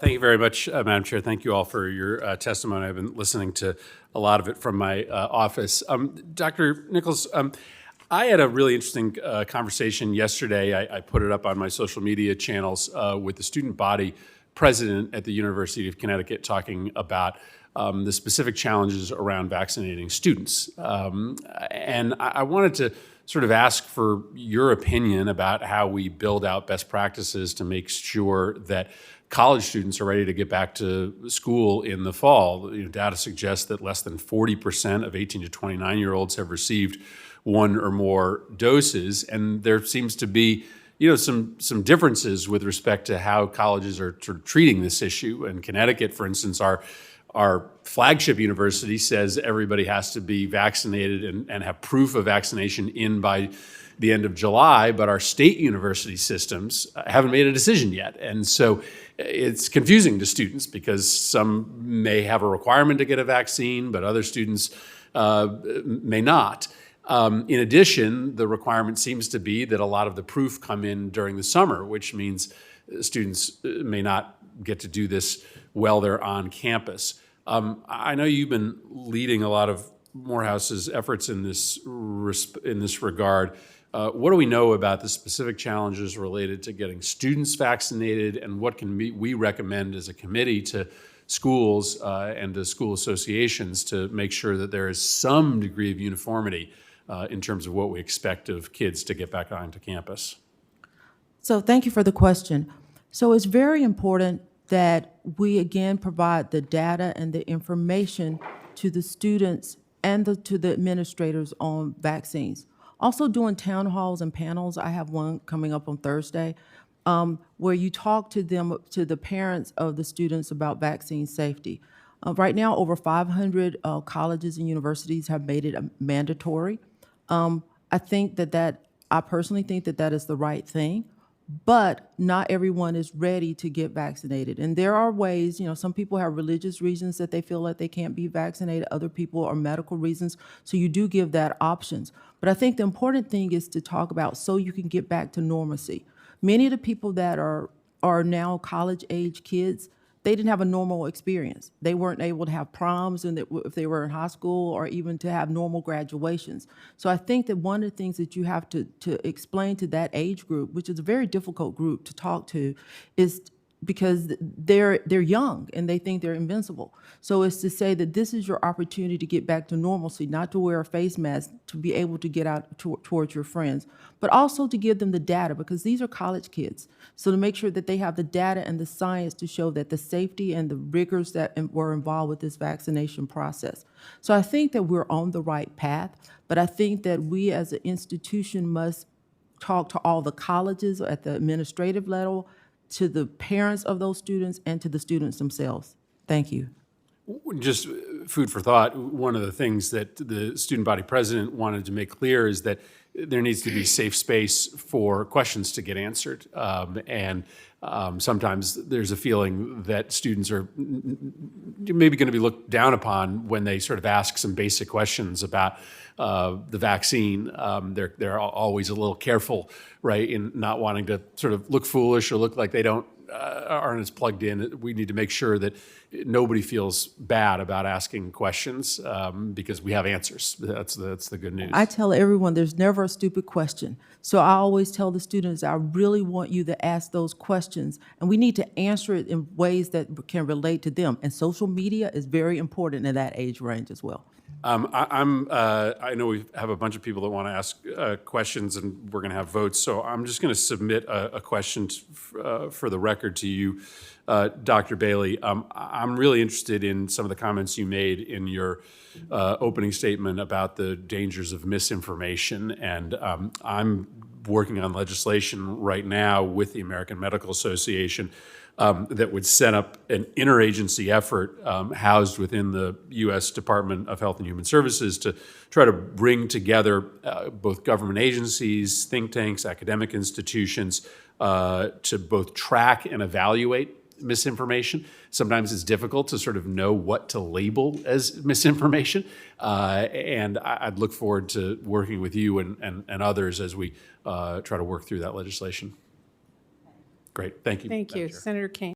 Thank you very much, Madam Chair. Thank you all for your testimony. I've been listening to a lot of it from my office. Dr. Nichols, I had a really interesting conversation yesterday. I put it up on my social media channels with the student body president at the University of Connecticut talking about the specific challenges around vaccinating students. And I wanted to sort of ask for your opinion about how we build out best practices to make sure that college students are ready to get back to school in the fall. Data suggests that less than 40% of 18 to 29-year-olds have received one or more doses, and there seems to be some differences with respect to how colleges are sort of treating this issue. In Connecticut, for instance, our flagship university says everybody has to be vaccinated and have proof of vaccination in by the end of July, but our state university systems haven't made a decision yet. And so it's confusing to students because some may have a requirement to get a vaccine, but other students may not. In addition, the requirement seems to be that a lot of the proof come in during the summer, which means students may not get to do this while they're on campus. I know you've been leading a lot of Morehouse's efforts in this regard. What do we know about the specific challenges related to getting students vaccinated, and what can we recommend as a committee to schools and to school associations to make sure that there is some degree of uniformity in terms of what we expect of kids to get back onto campus? So thank you for the question. So it's very important that we again provide the data and the information to the students and to the administrators on vaccines. Also doing town halls and panels. I have one coming up on Thursday where you talk to the parents of the students about vaccine safety. Right now, over 500 colleges and universities have made it mandatory. I personally think that is the right thing, but not everyone is ready to get vaccinated. And there are ways, some people have religious reasons that they feel like they can't be vaccinated. Other people are medical reasons. So you do give that options. But I think the important thing is to talk about so you can get back to normalcy. Many of the people that are now college-age kids, they didn't have a normal experience. They weren't able to have proms if they were in high school, or even to have normal graduations. So I think that one of the things that you have to explain to that age group, which is a very difficult group to talk to, is because they're young and they think they're invincible. So it's to say that this is your opportunity to get back to normalcy, not to wear a face mask, to be able to get out towards your friends, but also to give them the data, because these are college kids. So to make sure that they have the data and the science to show that the safety and the rigors that were involved with this vaccination process. So I think that we're on the right path, but I think that we as an institution must talk to all the colleges at the administrative level, to the parents of those students, and to the students themselves. Thank you. Just food for thought, one of the things that the student body president wanted to make clear is that there needs to be safe space for questions to get answered. Sometimes there's a feeling that students are maybe going to be looked down upon when they sort of ask some basic questions about the vaccine. They're always a little careful, right, in not wanting to sort of look foolish or look like they aren't as plugged in. We need to make sure that nobody feels bad about asking questions because we have answers. That's the good news. I tell everyone there's never a stupid question. So I always tell the students, I really want you to ask those questions, and we need to answer it in ways that can relate to them. And social media is very important in that age range as well. I know we have a bunch of people that want to ask questions, and we're going to have votes. So I'm just going to submit a question for the record to you, Dr. Bailey. I'm really interested in some of the comments you made in your opening statement about the dangers of misinformation. And I'm working on legislation right now with the American Medical Association that would set up an interagency effort housed within the U.S. Department of Health and Human Services to try to bring together both government agencies, think tanks, academic institutions to both track and evaluate misinformation. Sometimes it's difficult to sort of know what to label as misinformation. And I'd look forward to working with you and others as we try to work through that legislation. Great. Thank you. Thank you. Senator Kane.